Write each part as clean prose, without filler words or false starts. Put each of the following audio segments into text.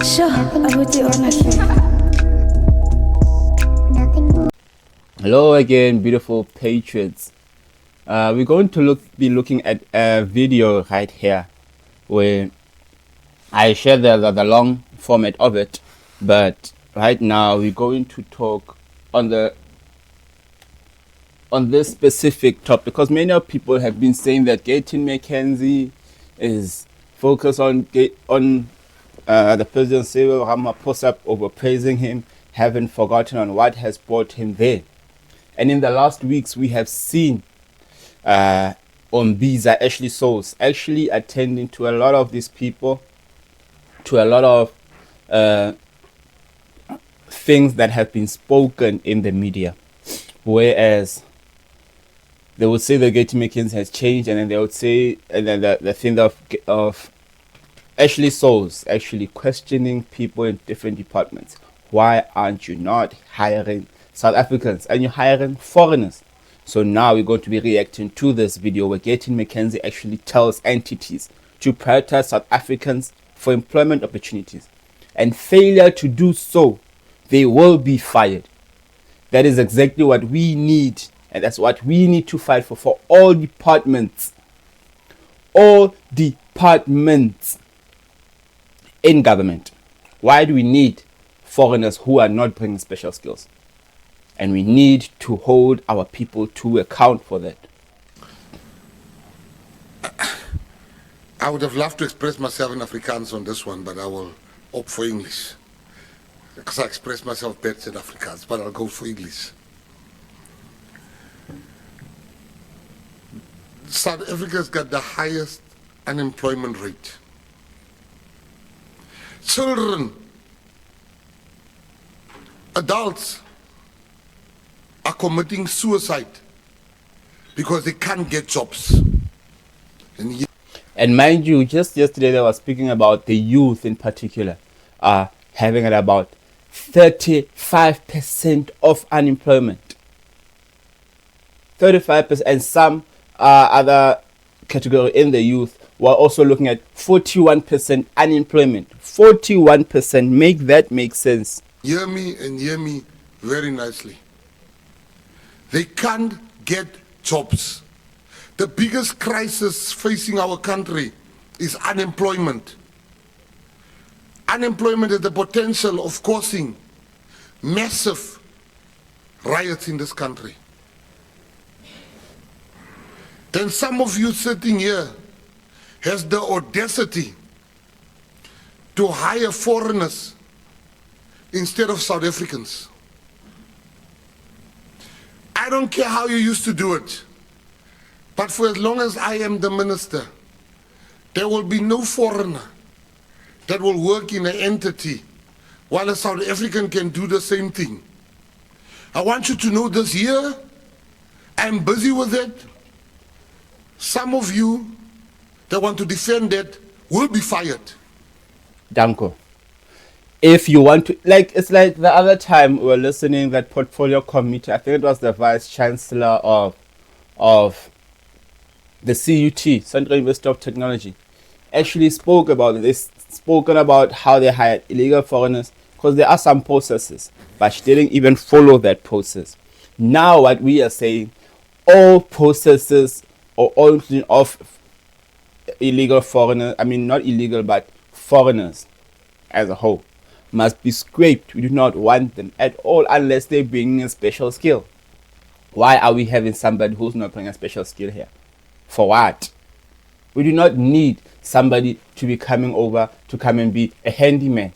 Sure, abuti honestly. Hello again, beautiful patriots. We're going to be looking at a video right here where I share the long format of it, but right now we're going to talk on this specific topic because many of people have been saying that Gayton McKenzie is focused on the President Cyril Ramaphosa, overpraising him, haven't forgotten on what has brought him there. And in the last weeks, we have seen Ombiza Ashley Souls actually attending to a lot of these people, to a lot of things that have been spoken in the media. Whereas they would say the Gayton McKenzie has changed, and then they would say, and then the thing of Ashley Souls actually questioning people in different departments. Why aren't you not hiring South Africans and you're hiring foreigners? So now we're going to be reacting to this video where Gayton McKenzie actually tells entities to prioritize South Africans for employment opportunities, and failure to do so, they will be fired. That is exactly what we need, and that's what we need to fight for all departments. All departments in government. Why do we need foreigners who are not bringing special skills? And we need to hold our people to account for that. I would have loved to express myself in Afrikaans on this one, but I will opt for English. Because I express myself better in Afrikaans, but I'll go for English. South Africa's got the highest unemployment rate. Children, adults are committing suicide because they can't get jobs. And mind you, just yesterday they were speaking about the youth in particular, having at about 35% of unemployment. 35%, and some other category in the youth were also looking at 41% unemployment. 41%, make that make sense. Hear me and hear me very nicely. They can't get jobs. The biggest crisis facing our country is unemployment. Unemployment has the potential of causing massive riots in this country. Then some of you sitting here has the audacity to hire foreigners instead of South Africans. I don't care how you used to do it, but for as long as I am the minister, there will be no foreigner that will work in an entity while a South African can do the same thing. I want you to know this year, I'm busy with it. Some of you that want to defend that will be fired. Danko. If you want to, like, it's like the other time we were listening that portfolio committee, I think it was the vice chancellor of the CUT, Central University of Technology, actually spoke about it. They spoken about how they hired illegal foreigners because there are some processes, but she didn't even follow that process. Now what we are saying, all processes or all of illegal foreigners, I mean not illegal but foreigners as a whole, must be scraped. We do not want them at all unless they bring a special skill. Why are we having somebody who's not bringing a special skill here? For what? We do not need somebody to be coming over to come and be a handyman,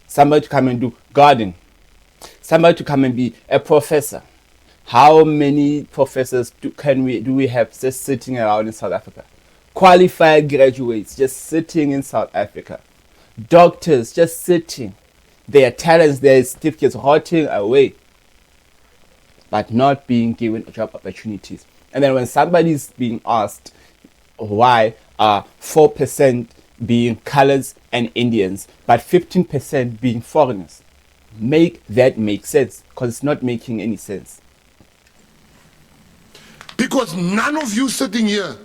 somebody to come and do garden, somebody to come and be a professor. How many professors do we have just sitting around in South Africa? Qualified graduates just sitting in South Africa. Doctors just sitting, their talents, their certificates rotting away, but not being given job opportunities. And then when somebody's being asked why are 4% being colors and Indians, but 15% being foreigners, make that make sense, because it's not making any sense. Because none of you sitting here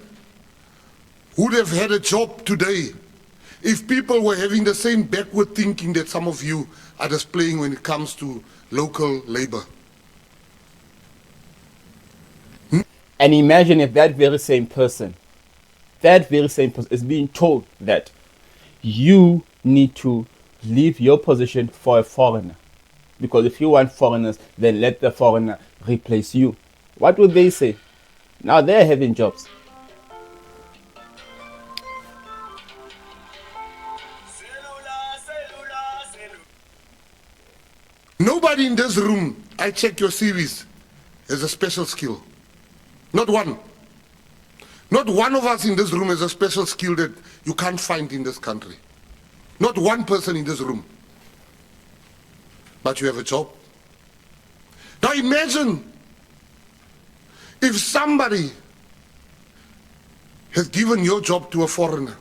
would have had a job today if people were having the same backward thinking that some of you are displaying when it comes to local labor. And imagine if that very same person is being told that you need to leave your position for a foreigner. Because if you want foreigners, then let the foreigner replace you. What would they say? Now they're having jobs. Nobody in this room, I check your CVs, has a special skill. Not one. Not one of us in this room has a special skill that you can't find in this country. Not one person in this room. But you have a job. Now imagine if somebody has given your job to a foreigner.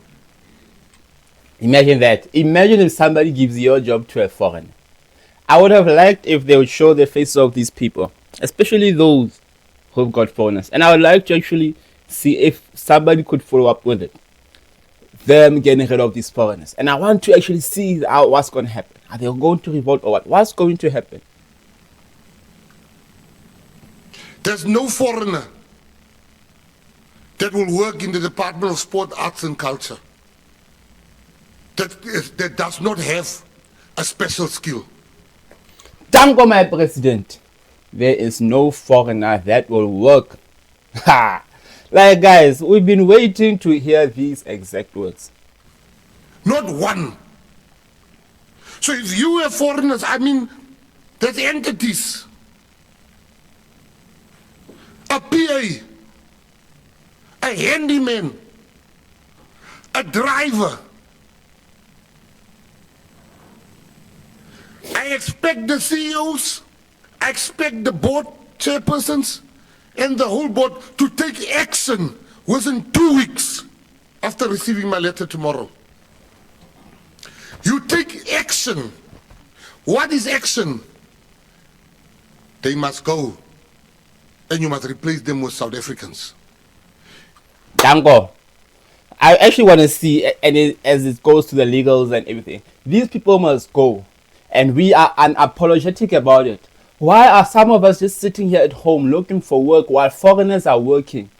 Imagine that. Imagine if somebody gives your job to a foreigner. I would have liked if they would show the faces of these people, especially those who've got foreigners. And I would like to actually see if somebody could follow up with it. Them getting rid of these foreigners. And I want to actually see what's going to happen. Are they going to revolt or what? What's going to happen? There's no foreigner that will work in the Department of Sport, Arts and Culture that does not have a special skill. Danko, my president. There is no foreigner that will work. Ha! Like, guys, we've been waiting to hear these exact words. Not one. So if you have foreigners, I mean, there's entities. A PA, a handyman, a driver. I expect the CEOs, I expect the board chairpersons and the whole board to take action within 2 weeks after receiving my letter tomorrow. You take action. What is action? They must go, and you must replace them with South Africans. Danko, I actually want to see, as it goes to the legals and everything, these people must go, and we are unapologetic about it. Why are some of us just sitting here at home looking for work while foreigners are working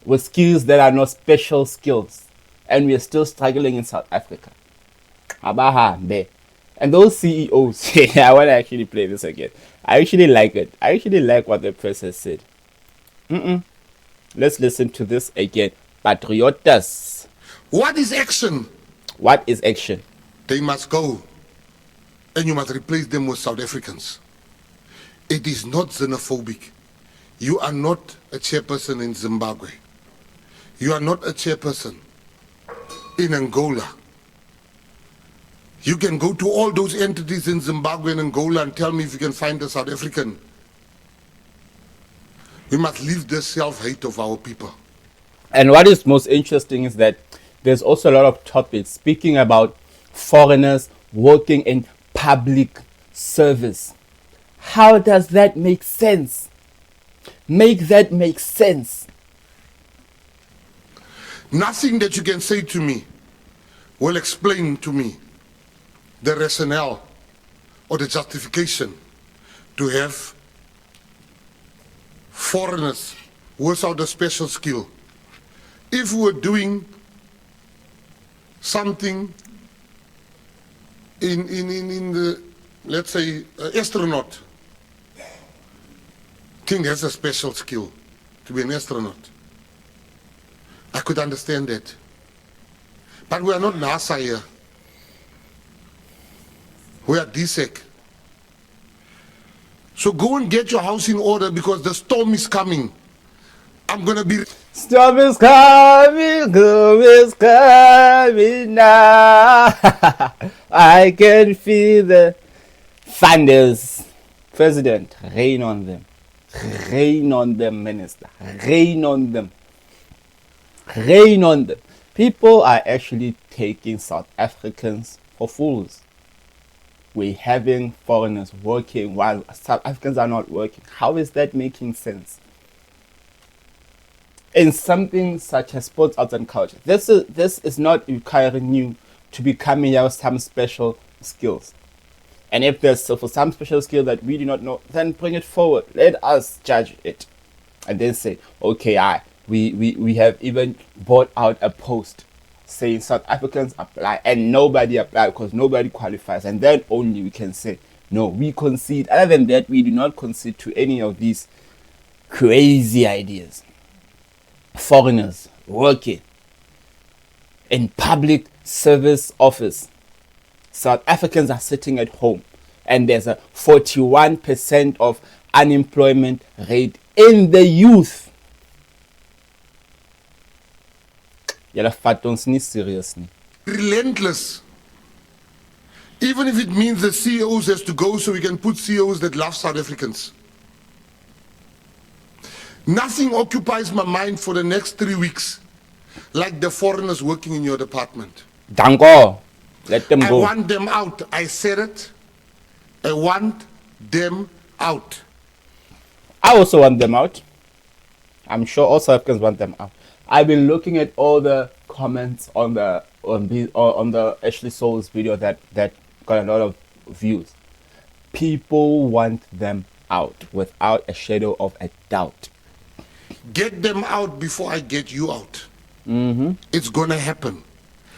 with skills that are not special skills, and we are still struggling in South Africa? And those CEOs, I want to actually play this again. I actually like it. I actually like what the press has said. Let's listen to this again. Patriotas. What is action? What is action? They must go, and you must replace them with South Africans. It is not xenophobic. You are not a chairperson in Zimbabwe. You are not a chairperson in Angola. You can go to all those entities in Zimbabwe and Angola and tell me if you can find a South African. We must leave the self-hate of our people. And what is most interesting is that there's also a lot of topics speaking about foreigners working in public service. How does that make sense? Make that make sense. Nothing that you can say to me will explain to me the rationale or the justification to have foreigners without a special skill. If we were doing something in the, let's say, astronaut, I think that's a special skill to be an astronaut. I could understand that. But we are not NASA here. We are Dsac. So go and get your house in order because the storm is coming. I'm going to be... Storm is coming now. I can feel the thunders. President, rain on them. Rain on them, minister. Rain on them. Rain on them. People are actually taking South Africans for fools. We're having foreigners working while South Africans are not working. How is that making sense? in something such as sports, arts, and culture. This is not requiring you to be coming out with some special skills. And if there's for some special skill that we do not know, then bring it forward. Let us judge it, and then say, okay, we have even brought out a post saying South Africans apply, and nobody apply because nobody qualifies, and then only we can say no, we concede. Other than that, we do not concede to any of these crazy ideas. Foreigners working in public service office. South Africans are sitting at home, and there's a 41% of unemployment rate in the youth. Seriously. Relentless. Even if it means the CEOs has to go so we can put CEOs that love South Africans. Nothing occupies my mind for the next 3 weeks like the foreigners working in your department. Dango. Let them go. I want them out. I said it. I want them out. I also want them out. I'm sure all South Africans want them out. I've been looking at all the comments on the Ashley Souls video that got a lot of views. People want them out without a shadow of a doubt. Get them out before I get you out. Mm-hmm. It's gonna happen.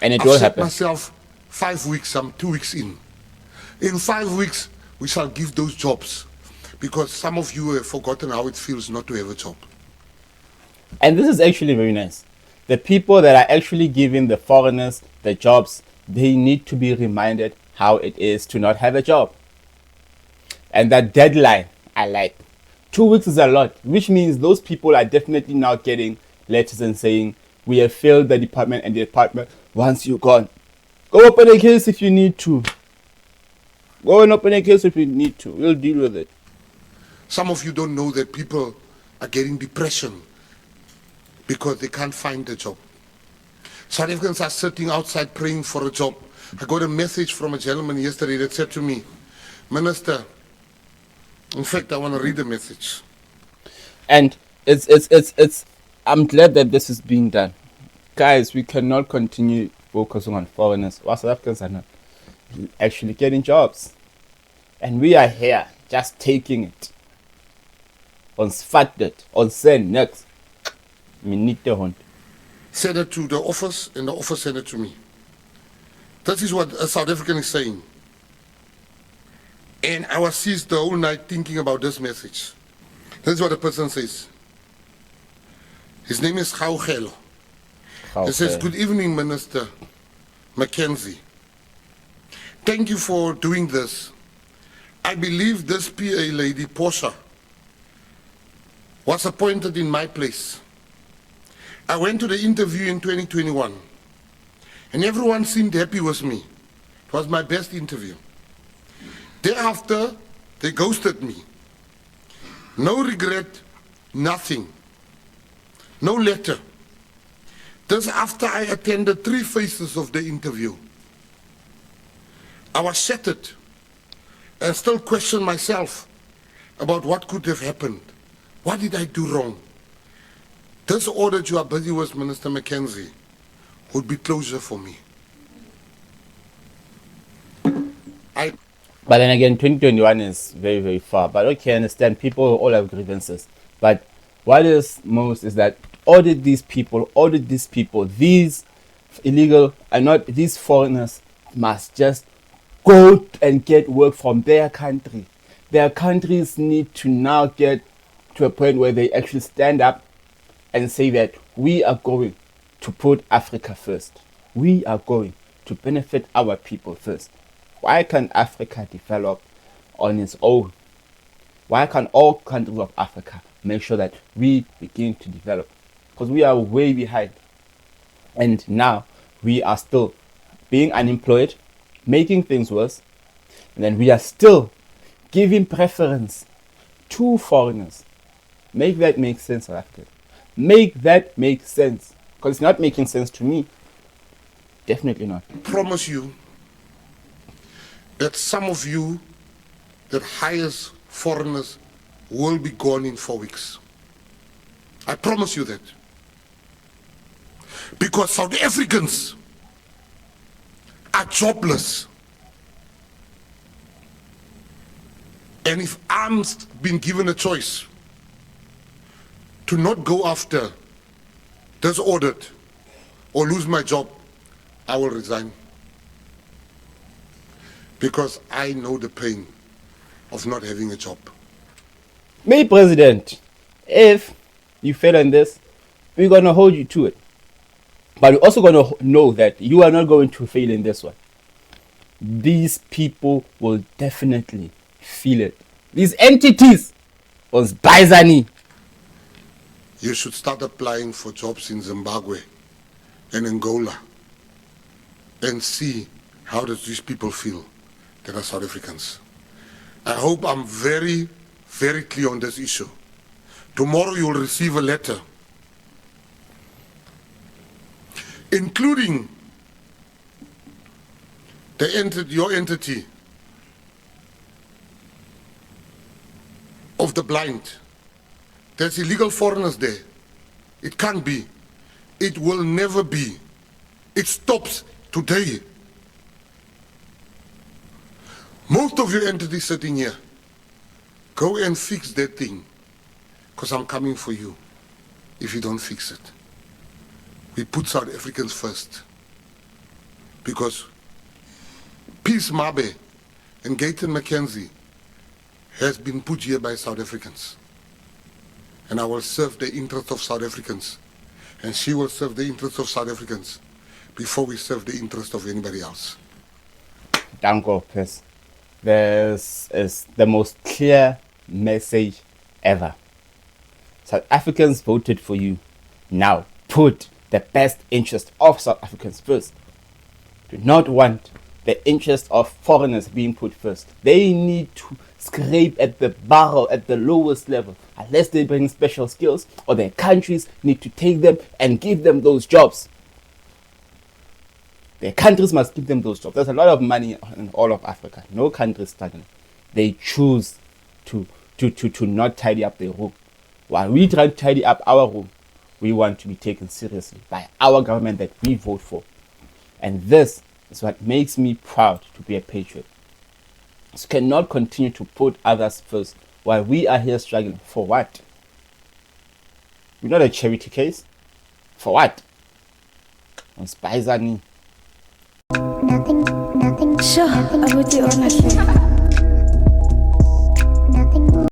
And it will happen. I've set myself 5 weeks. I'm 2 weeks in. In 5 weeks, we shall give those jobs, because some of you have forgotten how it feels not to have a job. And this is actually very nice. The people that are actually giving the foreigners the jobs, they need to be reminded how it is to not have a job. And that deadline, I like. 2 weeks is a lot, which means those people are definitely now getting letters and saying, we have failed the department, and the department wants you gone. Go open a case if you need to. Go and open a case if you need to. We'll deal with it. Some of you don't know that people are getting depression because they can't find a job. South Africans are sitting outside praying for a job. I got a message from a gentleman yesterday that said to me, Minister, in fact, I want to read the message. And it's I'm glad that this is being done. Guys, we cannot continue focusing on foreigners while South Africans are not actually getting jobs. And we are here just taking it. On Sfatdet, on send next. Send it to the office, and the office sent it to me. That is what a South African is saying. And I was seized the whole night thinking about this message. This is what the person says. His name is Gaugelo. He says, good evening, Minister Mackenzie. Thank you for doing this. I believe this PA lady, Portia, was appointed in my place. I went to the interview in 2021, and everyone seemed happy with me. It was my best interview. Thereafter, they ghosted me. No regret, nothing. No letter. This after I attended 3 phases of the interview. I was shattered and still question myself about what could have happened. What did I do wrong? This audit you are busy with, Minister Mackenzie, would be closure for me. But then again, 2021 is very, very far. But okay, I understand people all have grievances. But what is most is that audit these people, these illegal and not these foreigners must just go and get work from their country. Their countries need to now get to a point where they actually stand up and say that we are going to put Africa first. We are going to benefit our people first. Why can't Africa develop on its own? Why can't all countries of Africa make sure that we begin to develop? Because we are way behind. And now we are still being unemployed, making things worse. And then we are still giving preference to foreigners. Make that make sense, South Africa. Make that make sense. Because it's not making sense to me. Definitely not. I promise you that some of you that hires foreigners will be gone in 4 weeks. I promise you that. Because South Africans are jobless. And if I'm being given a choice to not go after this audit or lose my job, I will resign. Because I know the pain of not having a job. Me, President, if you fail on this, we're going to hold you to it. But we're also going to know that you are not going to fail in this one. These people will definitely feel it. These entities was Baizani. You should start applying for jobs in Zimbabwe and Angola and see how does these people feel that are South Africans. I hope I'm very, very clear on this issue. Tomorrow you will receive a letter including your entity of the blind. There's illegal foreigners there. It can't be. It will never be. It stops today. Most of your entities sitting here, go and fix that thing, because I'm coming for you if you don't fix it. We put South Africans first, because Peace Mabe and Gayton McKenzie has been put here by South Africans. And I will serve the interests of South Africans, and she will serve the interests of South Africans before we serve the interest of anybody else. Danko, Pes. This is the most clear message ever. South Africans voted for you. Now put the best interest of South Africans first. Do not want the interest of foreigners being put first. They need to scrape at the barrel at the lowest level, unless they bring special skills, or their countries need to take them and give them those jobs. Their countries must give them those jobs. There's a lot of money in all of Africa. No country is struggling. They choose to not tidy up their room. While we try to tidy up our room, we want to be taken seriously by our government that we vote for. And this is what makes me proud to be a patriot. You cannot continue to put others first while we are here struggling. For what? We're not a charity case. For what? On Spizani. Nothing. Sure, I would do honestly.